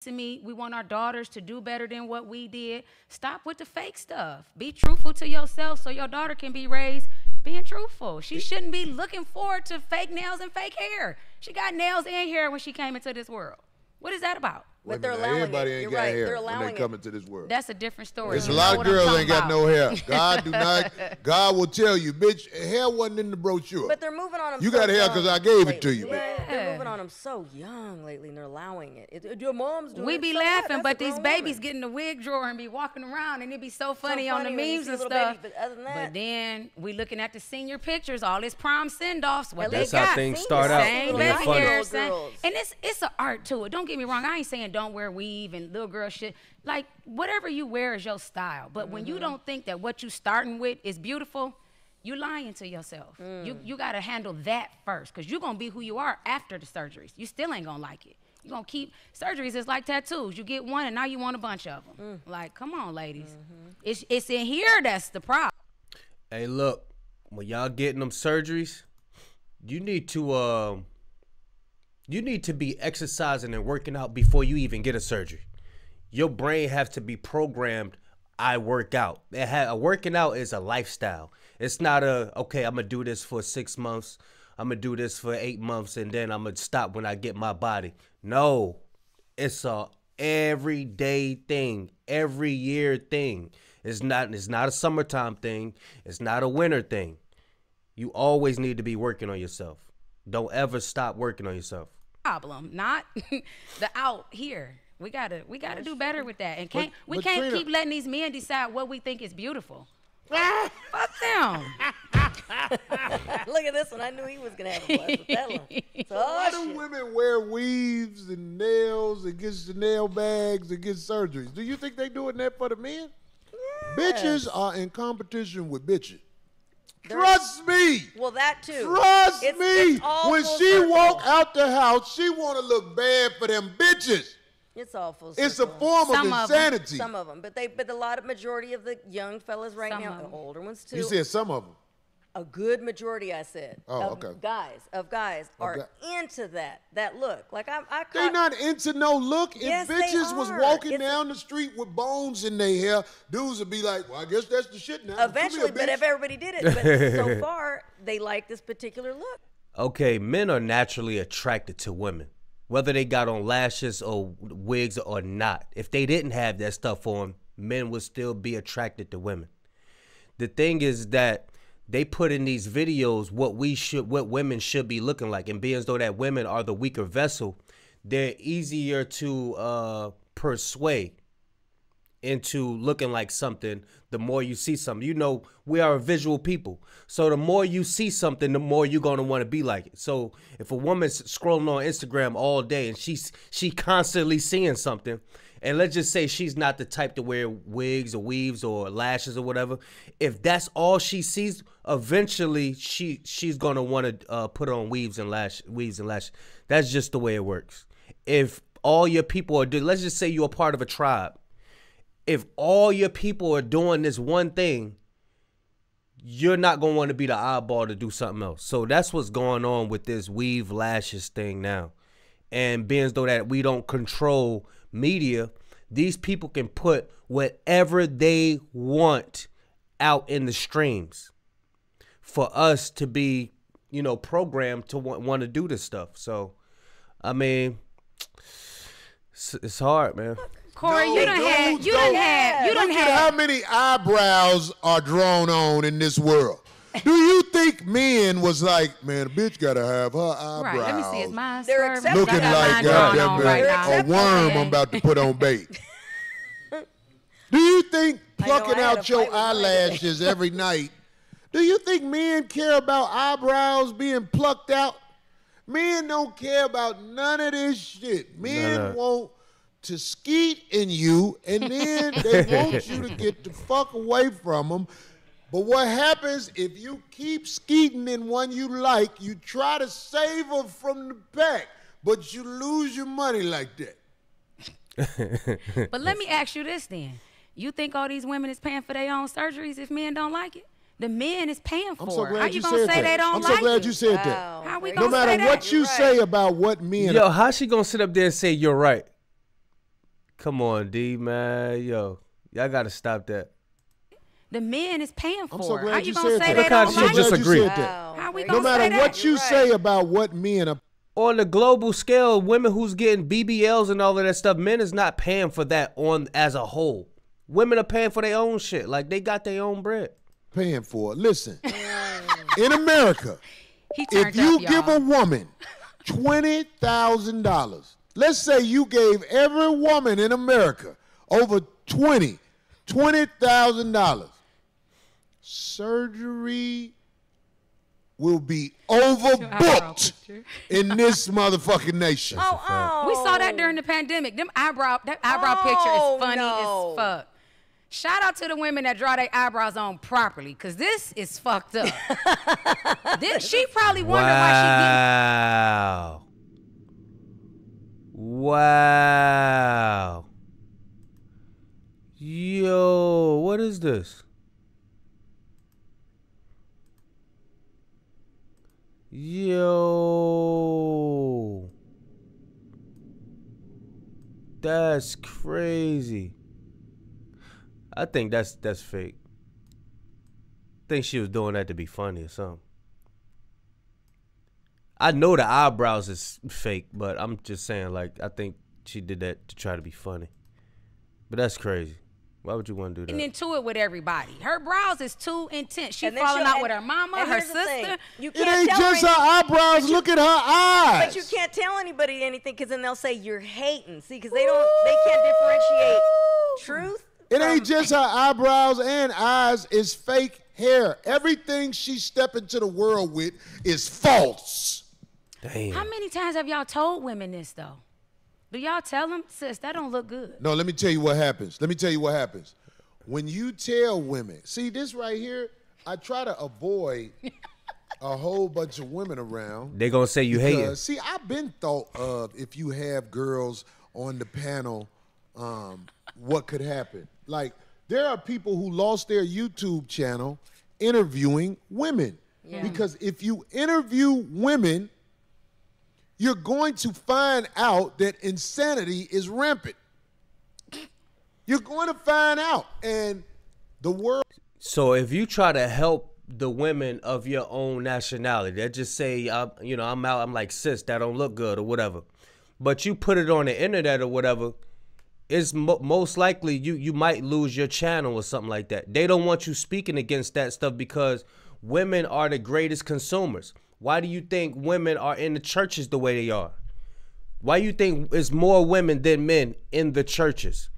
to me. We want our daughters to do better than what we did. Stop with the fake stuff. Be truthful to yourself so your daughter can be raised being truthful. She shouldn't be looking forward to fake nails and fake hair. She got nails and hair when she came into this world. What is that about? But they're allowing everybody it. ain't You're got right. hair They're allowing when they come into this world. That's a different story. There's a You lot know of what I'm girls talking ain't got about. no hair. God do not. God will tell you, bitch, hair wasn't in the brochure. But they're moving on them. You so got hair young because I gave it to lately. you. Yeah. They're moving on them so young lately, and they're allowing it. Your mom's doing We it. be So what? laughing, That's a but these grown babies woman. get in the wig drawer and be walking around, and it be so funny on the funny when you memes see and little stuff. babies, but other than that- But then we looking at the senior pictures, all this prom send-offs, what they That's how got. things start out. Same Being baby funny. hair, Girls. and it's an art to it. Don't get me wrong. I ain't saying don't wear weave and little girl shit. Like whatever you wear is your style. But when you don't think that what you starting with is beautiful, you lying to yourself. You got to handle that first, because you're gonna be who you are after the surgeries. You still ain't gonna like it. You're gonna keep surgeries. It's like tattoos. You get one and now you want a bunch of them. Like, come on, ladies. It's in here that's the problem. Hey, look, when y'all getting them surgeries, you need to be exercising and working out before you even get a surgery. Your brain has to be programmed. I work out. Working out is a lifestyle. It's not okay, I'm gonna do this for 6 months. I'm gonna do this for 8 months, and then I'm gonna stop when I get my body. No, it's a everyday thing, every year thing. It's not a summertime thing. It's not a winter thing. You always need to be working on yourself. Don't ever stop working on yourself. Problem, not the out here. We gotta do better with that, and we but can't Trina, keep letting these men decide what we think is beautiful. Fuck them. Look at this one. I knew he was gonna have a blast with that one. So, Why do women wear weaves and nails and get Chanel bags and get surgeries? Do you think they doing that for the men? Bitches are in competition with bitches. Trust me. well, that too. Trust It's me. all When full she circle. walk out the house, she want to look bad for them bitches. It's all full It's a circle. form Some of of 'em. insanity. Some of them, but a lot of majority of the young fellas right Some now, of 'em. the older ones too. You said some of them. A good majority, I said. Oh, of okay. Guys are into that look. Like I They caught, not into no look. If Yes, they bitches was are. walking It's a- down the street with bones in their hair, dudes would be like, well, I guess that's the shit now. Come eventually, here, but bitch. if everybody did it, but so far they like this particular look. Okay, men are naturally attracted to women, whether they got on lashes or wigs or not. If they didn't have that stuff on, men would still be attracted to women. The thing is that they put in these videos what women should be looking like, and being as though that women are the weaker vessel, they're easier to persuade into looking like something the more you see something. You know, we are a visual people. So the more you see something, the more you're going to want to be like it. So if a woman's scrolling on Instagram all day and she constantly seeing something, and let's just say she's not the type to wear wigs or weaves or lashes or whatever, if that's all she sees, eventually she's going to want to put on weaves and lashes. That's just the way it works. If all your people are doing, let's just say you're a part of a tribe. If all your people are doing this one thing, you're not going to want to be the oddball to do something else. So that's what's going on with this weave lashes thing now. And being as though that we don't control media, these people can put whatever they want out in the streams for us to be, programmed to want to do this stuff. So, I mean, it's hard, man. Corey, No, you done dudes had Look at how many eyebrows are drawn on in this world. Do you think men was like, man, a bitch gotta have her eyebrows Right, let me see. Is mine They're swerving? accepting looking I got like mine drawn goddamn on right now. a worm I'm about to put on bait? Do you think I know, plucking I had a out your fight with mine today. eyelashes every night, do you think men care about eyebrows being plucked out? Men don't care about none of this shit. Men want to skeet in you, and then they want you to get the fuck away from them. But what happens if you keep skeeting in one you like, you try to save her from the pack, but you lose your money like that? But let me ask you this then. You think all these women is paying for their own surgeries if men don't like it? The men is paying for I'm so it. glad How you you gonna said say that. they don't I'm like so glad it? you said that. Wow. How we There gonna No you matter say what that? you You're say right. about what men Yo, how's she gonna sit up there and say you're right? Come on, D, man. Yo, y'all got to stop that. The men is paying for I'm so it. glad How you you gonna said say that. they I'm don't so like glad it? you Disagree. said that. Wow. How we No gonna say matter that? what you You're say right. about what men are. On the global scale, women who's getting BBLs and all of that stuff, men is not paying for that on as a whole. Women are paying for their own shit. Like, they got their own bread. Paying for it. Listen, in America, He turned if you up, give a y'all. woman $20,000, let's say you gave every woman in America over $20,000, surgery will be overbooked in this motherfucking nation. Oh. We saw that during the pandemic. That eyebrow picture is funny no. as fuck. Shout out to the women that draw their eyebrows on properly, because this is fucked up. She probably wondered why Wow. Wow. Yo, what is this? Yo. That's crazy. I think that's fake. I think she was doing that to be funny or something. I know the eyebrows is fake, but I'm just saying, like, I think she did that to try to be funny. But that's crazy. Why would you want to do getting that? into it with everybody. Her brows is too intense. She And then falling she'll- out with her mama, and her here's the thing. sister. You It can't ain't tell just her her eyebrows. Look at her eyes. But you can't tell anybody anything because then they'll say you're hating. See, because they can't differentiate truth. It ain't just her eyebrows and eyes. It's fake hair. Everything she step into the world with is false. Damn. How many times have y'all told women this, though? Do y'all tell them, sis, that don't look good? No, let me tell you what happens. When you tell women, see this right here, I try to avoid a whole bunch of women around. They gonna say you hating. Because, see, I've been thought of if you have girls on the panel, what could happen? Like, there are people who lost their YouTube channel interviewing women. Yeah. Because if you interview women, you're going to find out that insanity is rampant. You're going to find out. And the world. So if you try to help the women of your own nationality, that just say, I'm out, I'm like, sis, that don't look good or whatever. But you put it on the internet or whatever, it's most likely you might lose your channel or something like that. They don't want you speaking against that stuff because women are the greatest consumers. Why do you think women are in the churches the way they are? Why you think it's more women than men in the churches?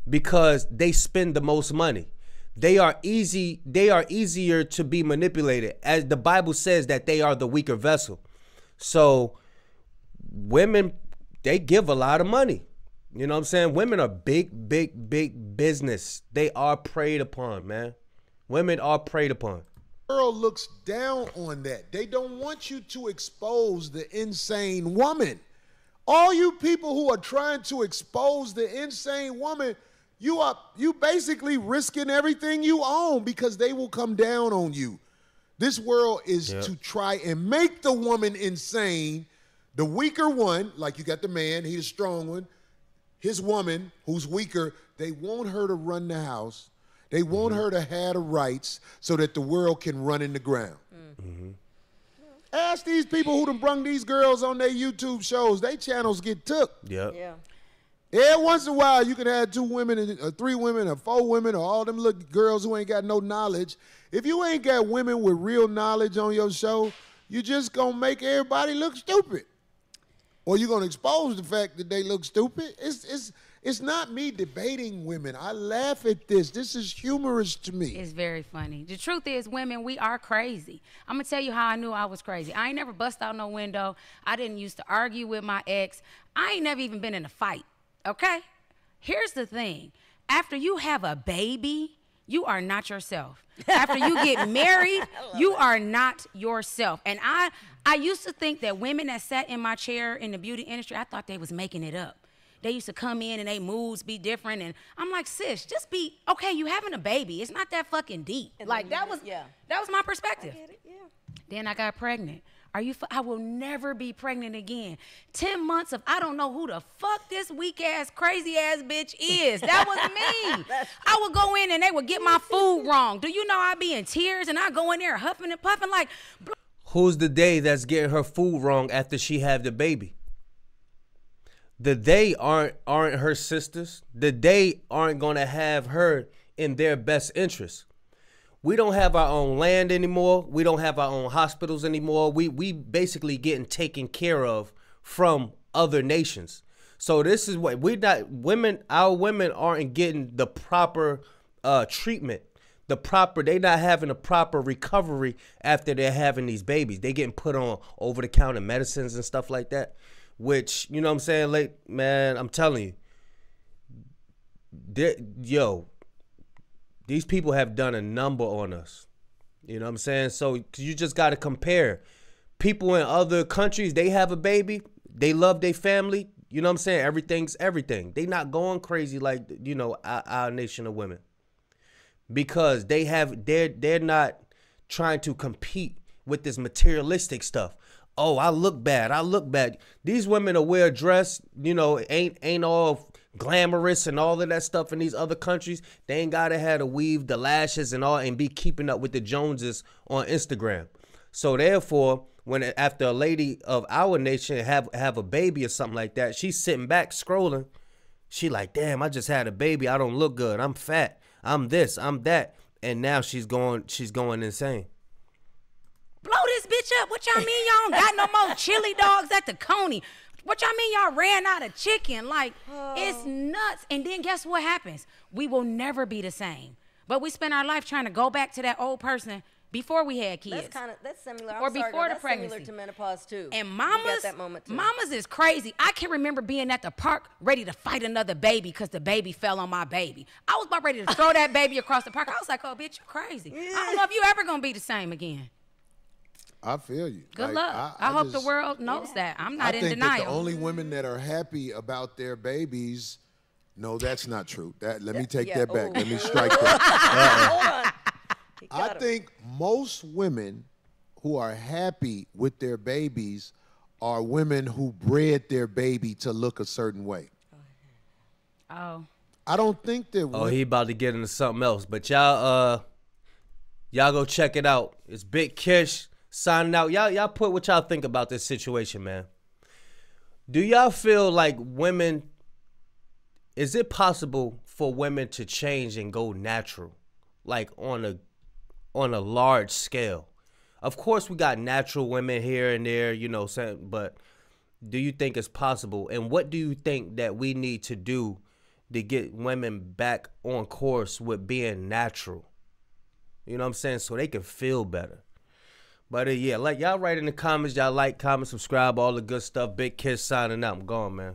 Because they spend the most money. They are easier to be manipulated. As the Bible says that they are the weaker vessel. So women, they give a lot of money. You know what I'm saying? Women are big business. They are preyed upon, man. Women are preyed upon. World looks down on that. They don't want you to expose the insane woman. All you people who are trying to expose the insane woman, you basically risking everything you own because they will come down on you. This world is to try and make the woman insane. The weaker one, like you got the man, he's a strong one. His woman, who's weaker, they want her to run the house. They want her to have the rights so that the world can run in the ground. Mm-hmm. Ask these people who done brung these girls on their YouTube shows. Their channels get took. Yep. Yeah. Every once in a while, you can have 2 women, or 3 women, or 4 women, or all them little girls who ain't got no knowledge. If you ain't got women with real knowledge on your show, you just gonna make everybody look stupid. Or you're gonna expose the fact that they look stupid. It's not me debating women. I laugh at this. This is humorous to me. It's very funny. The truth is, women, we are crazy. I'm going to tell you how I knew I was crazy. I ain't never bust out no window. I didn't used to argue with my ex. I ain't never even been in a fight, okay? Here's the thing. After you have a baby, you are not yourself. After you get married, you are not yourself. And I used to think that women that sat in my chair in the beauty industry, I thought they was making it up. They used to come in and they moods be different. And I'm like, sis, just be, okay, you having a baby. It's not that fucking deep. And like, then that was my perspective. I get it, yeah. Then I got pregnant. I will never be pregnant again. 10 months of I don't know who the fuck this weak ass, crazy ass bitch is. That was me. I would go in and they would get my food wrong. Do you know I'd be in tears and I go in there huffing and puffing like. Who's the day that's getting her food wrong after she have the baby? The they aren't her sisters. The they aren't gonna have her in their best interest. We don't have our own land anymore. We don't have our own hospitals anymore. We basically getting taken care of from other nations. So this is what our women aren't getting the proper treatment. They not having a proper recovery after they're having these babies. They getting put on over-the-counter medicines and stuff like that, which, you know what I'm saying? Like, man, I'm telling you, these people have done a number on us. You know what I'm saying? So you just got to compare. People in other countries, they have a baby. They love their family. You know what I'm saying? Everything's everything. They not going crazy like, you know, our nation of women. Because they're not trying to compete with this materialistic stuff. Oh, I look bad. These women will wear a dress, you know, ain't all glamorous and all of that stuff in these other countries. They ain't gotta have to weave the lashes and all and be keeping up with the Joneses on Instagram. So therefore, after a lady of our nation have a baby or something like that, she's sitting back scrolling. She like, damn, I just had a baby. I don't look good. I'm fat. I'm this. I'm that. And now she's going insane. Blow this bitch up. What y'all mean y'all don't got no more chili dogs at the Coney? What y'all mean y'all ran out of chicken? Like, it's nuts. And then guess what happens? We will never be the same. But we spend our life trying to go back to that old person before we had kids. That's similar. Or before the pregnancy. Similar to menopause too. And mamas mamas is crazy. I can remember being at the park ready to fight another baby because the baby fell on my baby. I was about ready to throw that baby across the park. I was like, oh, bitch, you crazy. Yeah. I don't know if you ever going to be the same again. I feel you. Good luck. I hope the world knows that. I'm not in denial. I think that the only women that are happy about their babies, no, that's not true. Let me take that back. Let me strike that. Hold on. I think most women who are happy with their babies are women who bred their baby to look a certain way. Oh. I don't think that. Oh, he about to get into something else. But y'all go check it out. It's Big Kish signing out. Y'all put what y'all think about this situation, man. Do y'all feel like women, is it possible for women to change and go natural? Like on a large scale? Of course we got natural women here and there, you know, but do you think it's possible? And what do you think that we need to do to get women back on course with being natural? You know what I'm saying? So they can feel better. But yeah, like y'all write in the comments, y'all like, comment, subscribe, all the good stuff. Big Kiss signing out. I'm gone, man.